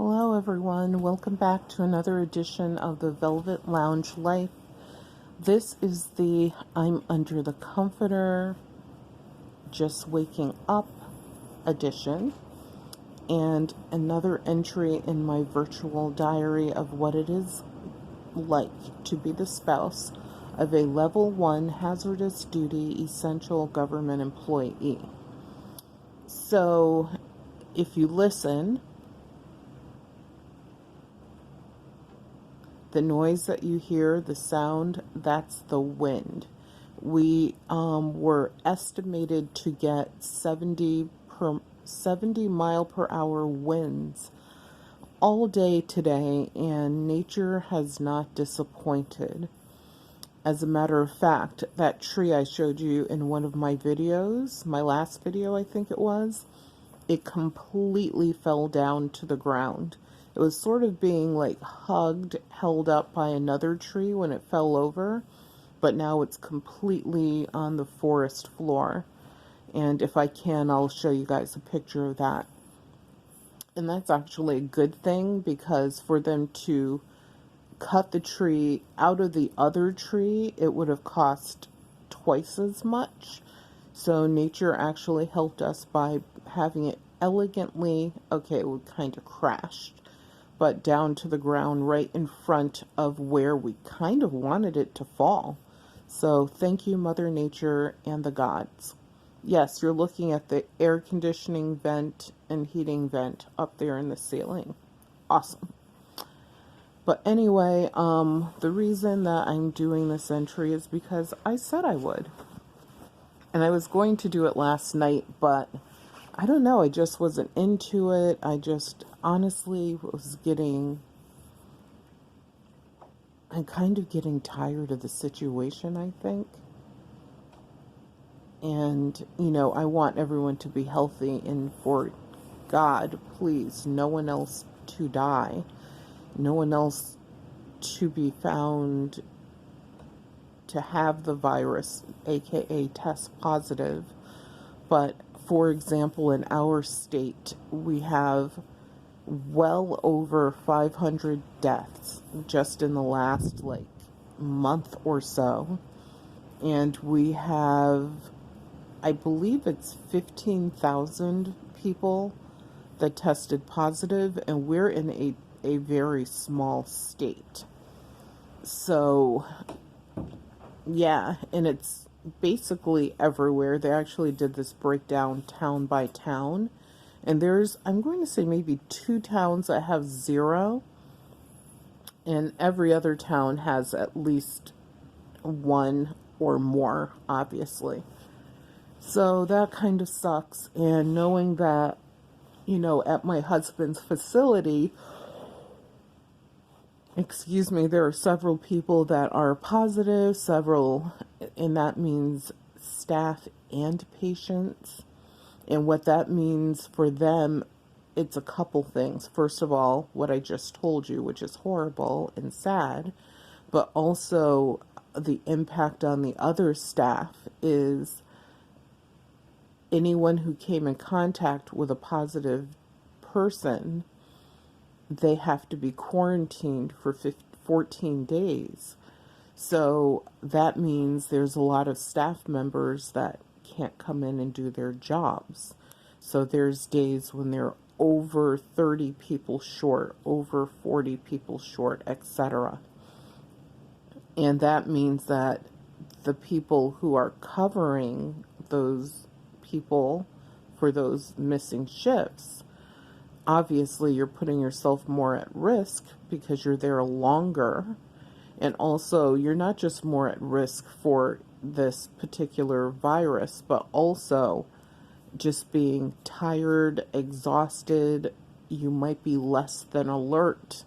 Hello everyone, welcome back to another edition of the Velvet Lounge Life. This is the I'm Under the Comforter, Just Waking Up edition, and another entry in my virtual diary of what it is like to be the spouse of a level 1 hazardous duty essential government employee. So, if you listen, the noise that you hear, the sound, that's the wind. We were estimated to get 70 mile per hour winds all day today, and nature has not disappointed. As a matter of fact, that tree I showed you in one of my videos, my last video I think it was, it completely fell down to the ground. It was sort of being like held up by another tree when it fell over, but now it's completely on the forest floor. And if I can, I'll show you guys a picture of that. And that's actually a good thing, because for them to cut the tree out of the other tree, it would have cost twice as much. So nature actually helped us by having it elegantly, okay, it kind of crashed, but down to the ground right in front of where we kind of wanted it to fall. So thank you, Mother Nature and the gods. Yes, you're looking at the air conditioning vent and heating vent up there in the ceiling. Awesome. But anyway, the reason that I'm doing this entry is because I said I would. And I was going to do it last night, but I don't know, I just wasn't into it. I just honestly I'm kind of getting tired of the situation, I think. And, I want everyone to be healthy, and for God, please, no one else to die. No one else to be found to have the virus, aka test positive. But for example, in our state, we have well over 500 deaths just in the last month or so. And we have, I believe it's 15,000 people that tested positive, and we're in a very small state. So, yeah, and it's basically everywhere. They actually did this breakdown town by town, and there's, I'm going to say, maybe 2 towns that have 0, and every other town has at least 1 or more, obviously. So that kind of sucks. And knowing that, at my husband's facility, there are several people that are positive, and that means staff and patients. And what that means for them, it's a couple things. First of all, what I just told you, which is horrible and sad, but also the impact on the other staff is anyone who came in contact with a positive person, they have to be quarantined for 14 days. So that means there's a lot of staff members that can't come in and do their jobs. So there's days when they're over 30 people short, over 40 people short, etc. And that means that the people who are covering those people for those missing shifts, obviously you're putting yourself more at risk because you're there longer. And also, you're not just more at risk for this particular virus, but also just being tired, exhausted. You might be less than alert.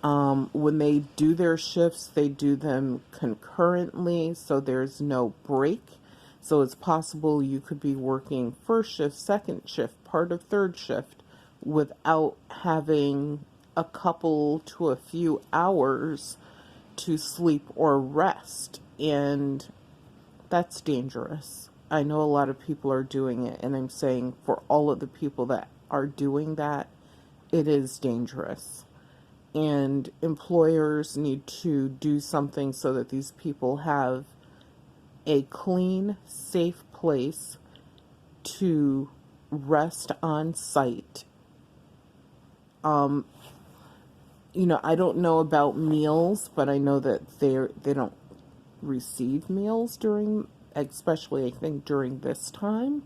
When they do their shifts, they do them concurrently, so there's no break. So it's possible you could be working first shift, second shift, part of third shift, without having a couple to a few hours to sleep or rest. And that's dangerous. I know a lot of people are doing it, and I'm saying for all of the people that are doing that, it is dangerous. And employers need to do something so that these people have a clean, safe place to rest on site. I don't know about meals, but I know that they don't receive meals during, especially I think during this time.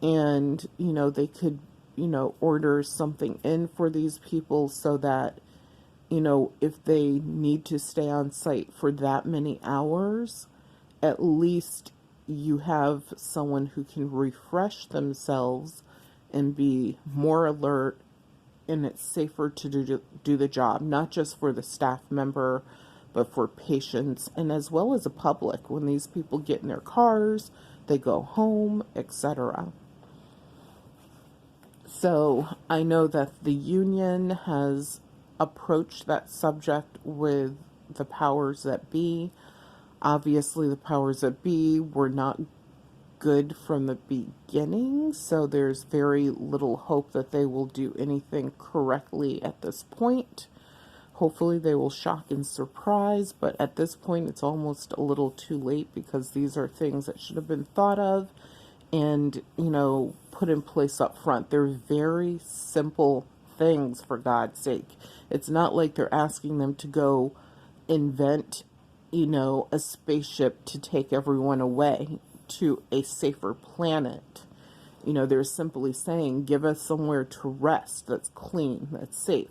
And, they could, order something in for these people so that, if they need to stay on site for that many hours, at least you have someone who can refresh themselves and be more alert, and it's safer to do the job, not just for the staff member, but for patients and as well as the public. When these people get in their cars, they go home, etc. So I know that the union has approached that subject with the powers that be. Obviously, the powers that be were not good from the beginning, so there's very little hope that they will do anything correctly at this point. Hopefully they will shock and surprise, but at this point it's almost a little too late, because these are things that should have been thought of and, put in place up front. They're very simple things, for God's sake. It's not like they're asking them to go invent, a spaceship to take everyone away to a safer planet. They're simply saying, give us somewhere to rest that's clean, that's safe.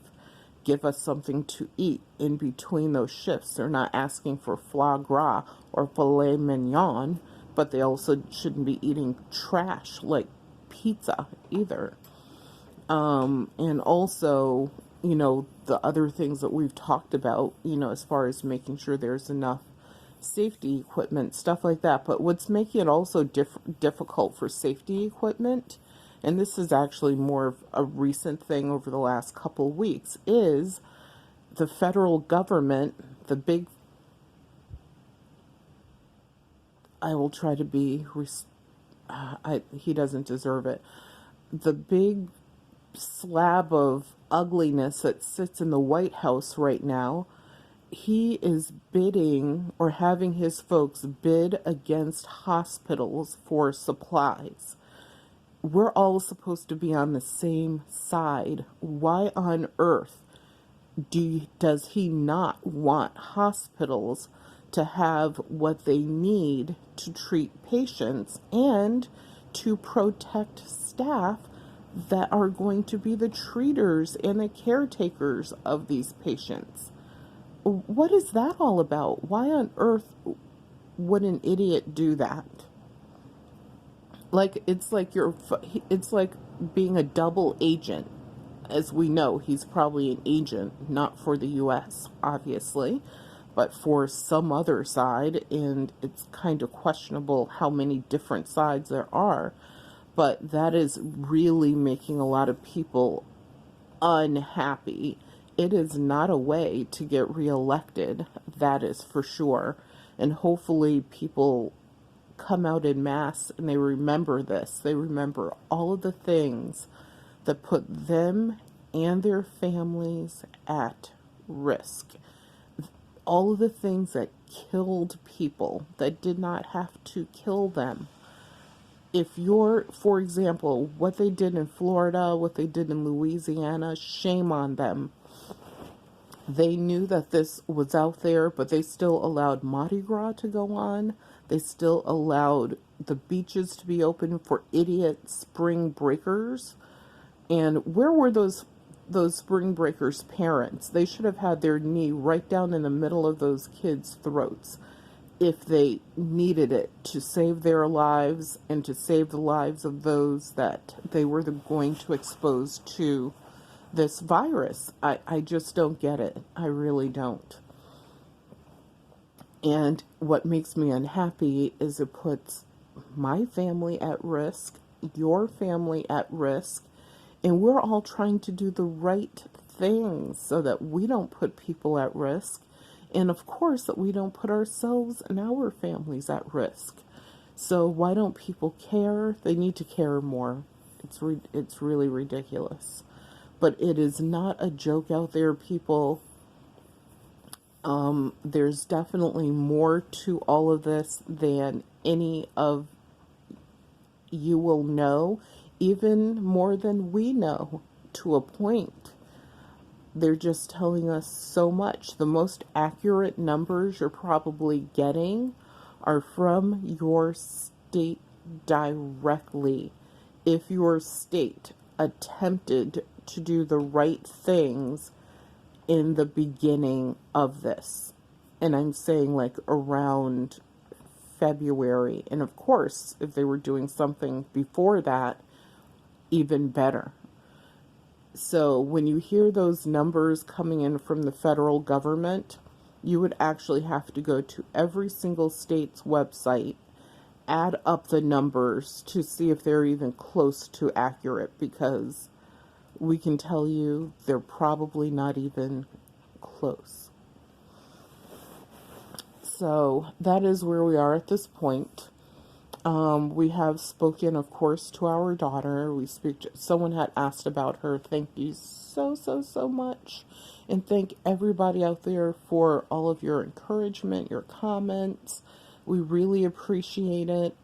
Give us something to eat in between those shifts. They're not asking for foie gras or filet mignon, but they also shouldn't be eating trash like pizza either. And also, the other things that we've talked about, as far as making sure there's enough safety equipment, stuff like that. But what's making it also difficult for safety equipment, and this is actually more of a recent thing over the last couple of weeks, is the federal government, the big, I will try to be, he doesn't deserve it, the big slab of ugliness that sits in the White House right now, he is bidding, or having his folks bid against hospitals for supplies. We're all supposed to be on the same side. Why on earth does he not want hospitals to have what they need to treat patients and to protect staff that are going to be the treaters and the caretakers of these patients? What is that all about? Why on earth would an idiot do that? It's like being a double agent. As we know, he's probably an agent, not for the U.S., obviously, but for some other side, and it's kind of questionable how many different sides there are. But that is really making a lot of people unhappy. It is not a way to get reelected, that is for sure. And hopefully people come out in mass and they remember this. They remember all of the things that put them and their families at risk. All of the things that killed people that did not have to kill them. If you're, for example, what they did in Florida, what they did in Louisiana, shame on them. They knew that this was out there, but they still allowed Mardi Gras to go on. They still allowed the beaches to be open for idiot spring breakers. And where were those spring breakers' parents? They should have had their knee right down in the middle of those kids' throats if they needed it to save their lives and to save the lives of those that they were going to expose to this virus. I just don't get it. I really don't. And what makes me unhappy is it puts my family at risk, your family at risk, and we're all trying to do the right things so that we don't put people at risk, and of course that we don't put ourselves and our families at risk. So why don't people care? They need to care more. It's really ridiculous. But it is not a joke out there, people. There's definitely more to all of this than any of you will know, even more than we know to a point. They're just telling us so much. The most accurate numbers you're probably getting are from your state directly. If your state attempted to do the right things in the beginning of this, and I'm saying like around February, and of course, if they were doing something before that, even better. So when you hear those numbers coming in from the federal government, you would actually have to go to every single state's website, add up the numbers to see if they're even close to accurate, because we can tell you they're probably not even close. So that is where we are at this point. We have spoken, of course, to our daughter. Someone had asked about her. Thank you so much. And thank everybody out there for all of your encouragement, your comments. We really appreciate it.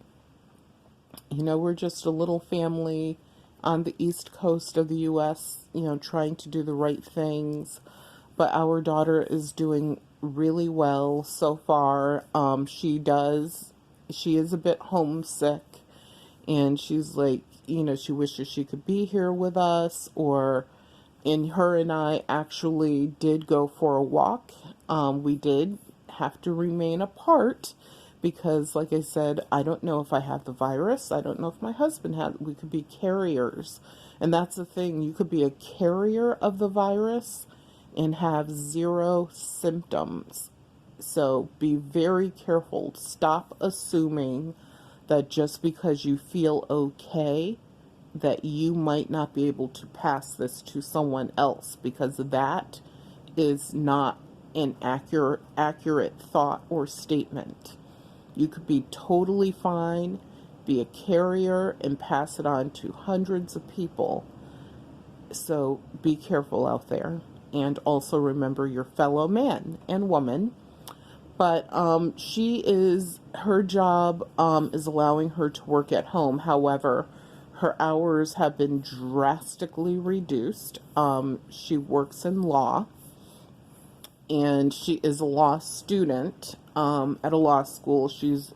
You know, we're just a little family on the East Coast of the U.S., trying to do the right things. But our daughter is doing really well so far. She is a bit homesick, and she's like, she wishes she could be here with us, and her and I actually did go for a walk. We did have to remain apart because, like I said, I don't know if I have the virus. I don't know if my husband had. We could be carriers. And that's the thing. You could be a carrier of the virus and have 0 symptoms. So be very careful. Stop assuming that just because you feel okay, that you might not be able to pass this to someone else, because that is not an accurate thought or statement. You could be totally fine, be a carrier, and pass it on to hundreds of people. So be careful out there. And also remember your fellow man and woman. But her job is allowing her to work at home. However, her hours have been drastically reduced. She works in law, and she is a law student at a law school. She's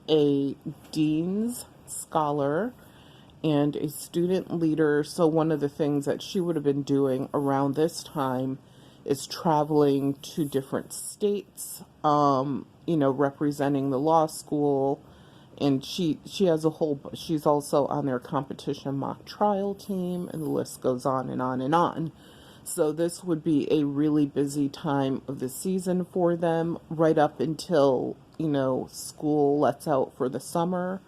a dean's scholar and a student leader. So one of the things that she would have been doing around this time is traveling to different states, representing the law school. And she has she's also on their competition mock trial team, and the list goes on and on and on. So this would be a really busy time of the season for them, right up until, school lets out for the summer.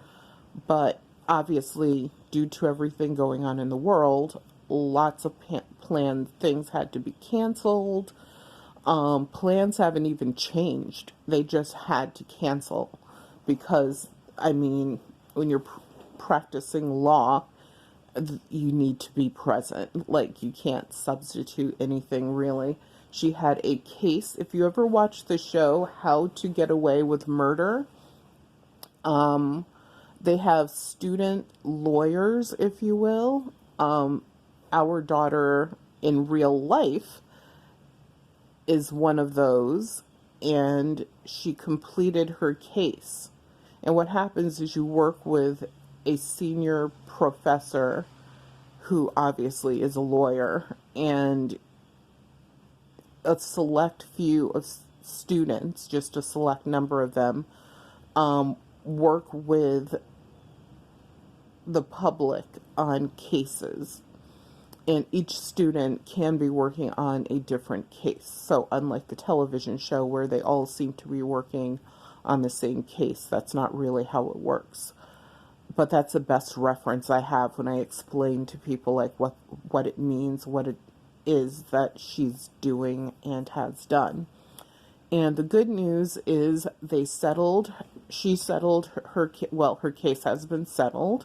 But obviously, due to everything going on in the world, lots of planned things had to be canceled. Plans haven't even changed. They just had to cancel because, when you're practicing law, you need to be present. Like, you can't substitute anything, really. She had a case. If you ever watch the show How to Get Away with Murder, they have student lawyers, if you will. Our daughter in real life is one of those, and she completed her case. And what happens is you work with a senior professor who obviously is a lawyer, and a select few of students, just a select number of them, work with the public on cases. And each student can be working on a different case. So unlike the television show where they all seem to be working on the same case, that's not really how it works. But that's the best reference I have when I explain to people like what it means, what it is that she's doing and has done. And the good news is she settled her case has been settled,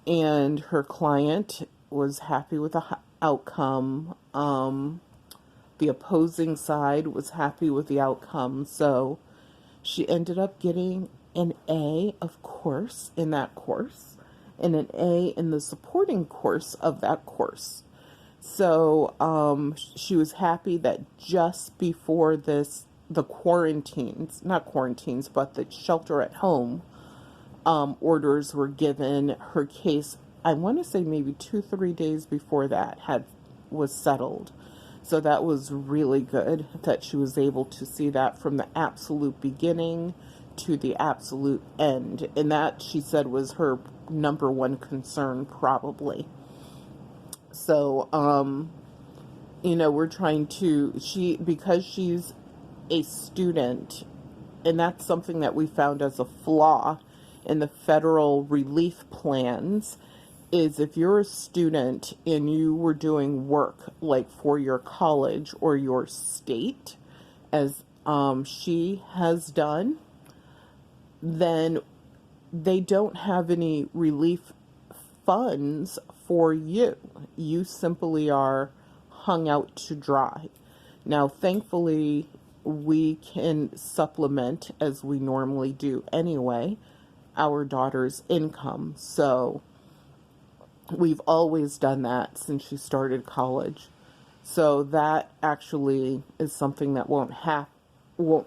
and her client was happy with outcome. The opposing side was happy with the outcome, so she ended up getting an A, of course, in that course, and an A in the supporting course of that course. So she was happy that just before this, the quarantines, not quarantines, but the shelter at home orders were given, her case, I want to say maybe 2-3 days before that, was settled. So that was really good that she was able to see that from the absolute beginning to the absolute end. And that, she said, was her number one concern, probably. So, we're trying to, because she's a student, and that's something that we found as a flaw in the federal relief plans, is if you're a student and you were doing work like for your college or your state, as she has done, then they don't have any relief funds for you. You simply are hung out to dry. Now, thankfully, we can supplement, as we normally do anyway, our daughter's income. So we've always done that since she started college. So that actually is something that won't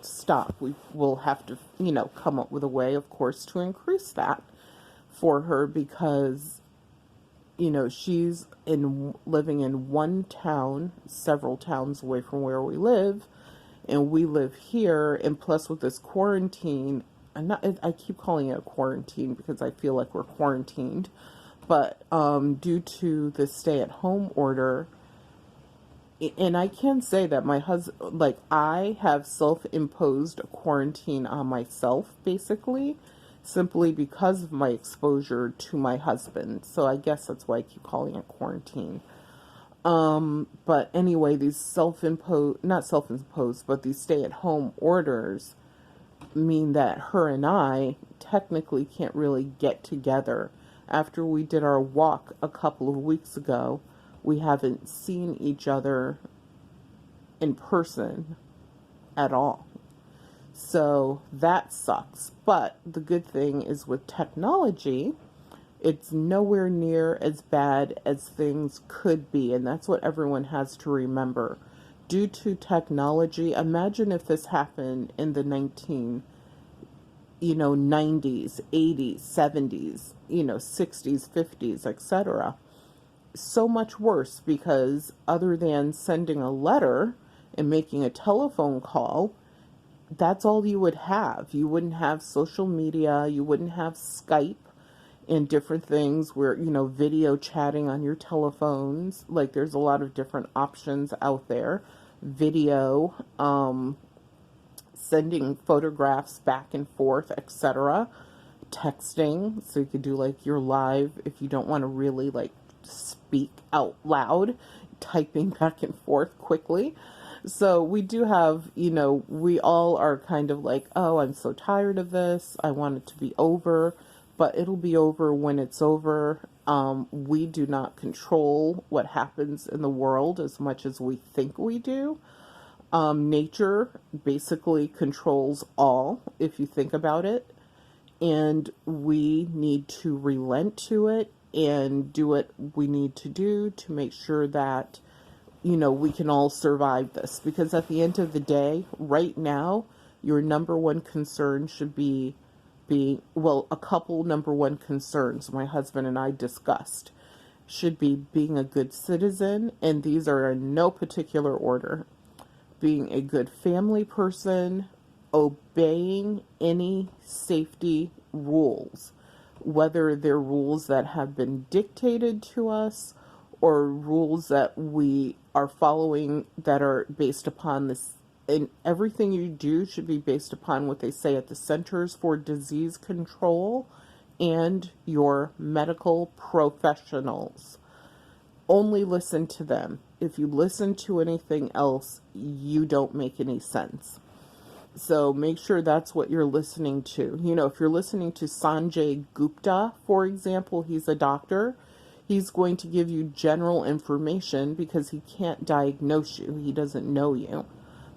stop. We will have to, come up with a way, of course, to increase that for her, because, she's living in one town, several towns away from where we live, and we live here. And plus, with this quarantine, I keep calling it a quarantine because I feel like we're quarantined. But due to the stay-at-home order, and I can say that my husband, I have self-imposed a quarantine on myself, basically, simply because of my exposure to my husband. So I guess that's why I keep calling it quarantine. But anyway, these not self-imposed, but these stay-at-home orders mean that her and I technically can't really get together. After we did our walk a couple of weeks ago, we haven't seen each other in person at all. So that sucks. But the good thing is, with technology, it's nowhere near as bad as things could be. And that's what everyone has to remember. Due to technology, imagine if this happened in the 90s, 80s, 70s, 60s, 50s, etc. So much worse, because other than sending a letter and making a telephone call, that's all you would have. You wouldn't have social media, you wouldn't have Skype and different things where, video chatting on your telephones. There's a lot of different options out there. Video, sending photographs back and forth, etc. Texting, so you could do your live, if you don't want to really speak out loud, typing back and forth quickly. So we do have, we all are kind of oh, I'm so tired of this, I want it to be over. But it'll be over when it's over. We do not control what happens in the world as much as we think we do. Nature basically controls all, if you think about it. And we need to relent to it and do what we need to do to make sure that, we can all survive this. Because at the end of the day, right now, your number one concern should be a couple number one concerns my husband and I discussed should be being a good citizen, and these are in no particular order: being a good family person, obeying any safety rules, whether they're rules that have been dictated to us or rules that we are following that are based upon this. And everything you do should be based upon what they say at the Centers for Disease Control and your medical professionals. Only listen to them. If you listen to anything else, you don't make any sense. So make sure that's what you're listening to. If you're listening to Sanjay Gupta, for example, he's a doctor. He's going to give you general information because he can't diagnose you. He doesn't know you.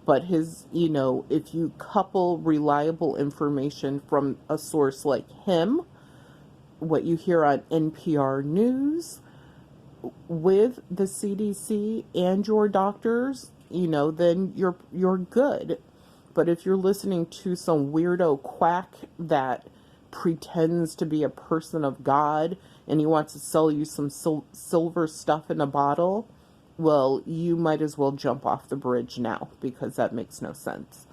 But his, if you couple reliable information from a source like him, what you hear on NPR News, with the CDC and your doctors, then you're good. But if you're listening to some weirdo quack that pretends to be a person of God and he wants to sell you some silver stuff in a bottle, well, you might as well jump off the bridge now, because that makes no sense.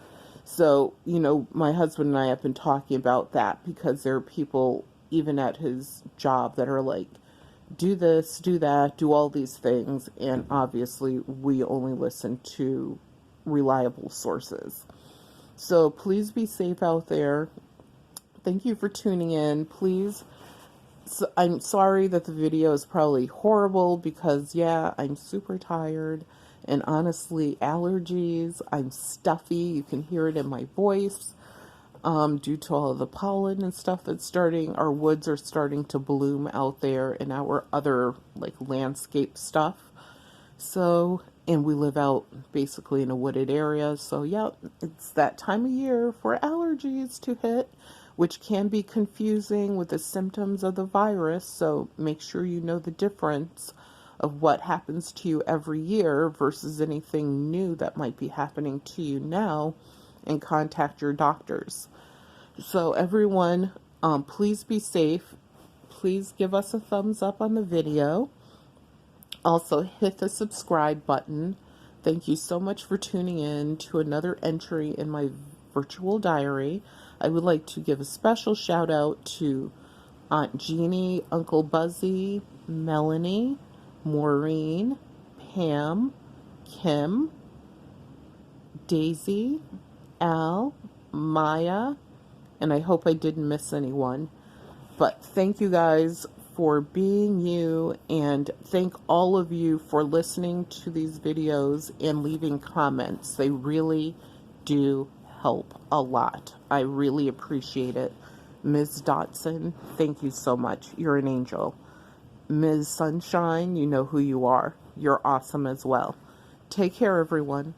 So, my husband and I have been talking about that, because there are people even at his job that are like, do this, do that, do all these things, and obviously we only listen to reliable sources. So please be safe out there. Thank you for tuning in. Please, I'm sorry that the video is probably horrible, because yeah, I'm super tired, and honestly, allergies, I'm stuffy, you can hear it in my voice. Due to all of the pollen and stuff that's starting, our woods are starting to bloom out there, and our other like landscape stuff. So, and we live out basically in a wooded area. So yeah, it's that time of year for allergies to hit, which can be confusing with the symptoms of the virus. So make sure you know the difference of what happens to you every year versus anything new that might be happening to you now, and contact your doctors. So everyone, please be safe. Please give us a thumbs up on the video. Also hit the subscribe button. Thank you so much for tuning in to another entry in my virtual diary. I would like to give a special shout out to Aunt Jeannie, Uncle Buzzy, Melanie, Maureen, Pam, Kim, Daisy, Al, Maya, and I hope I didn't miss anyone. But thank you guys for being you, and thank all of you for listening to these videos and leaving comments. They really do help a lot. I really appreciate it. Ms. Dotson, thank you so much. You're an angel. Ms. Sunshine, you know who you are. You're awesome as well. Take care, everyone.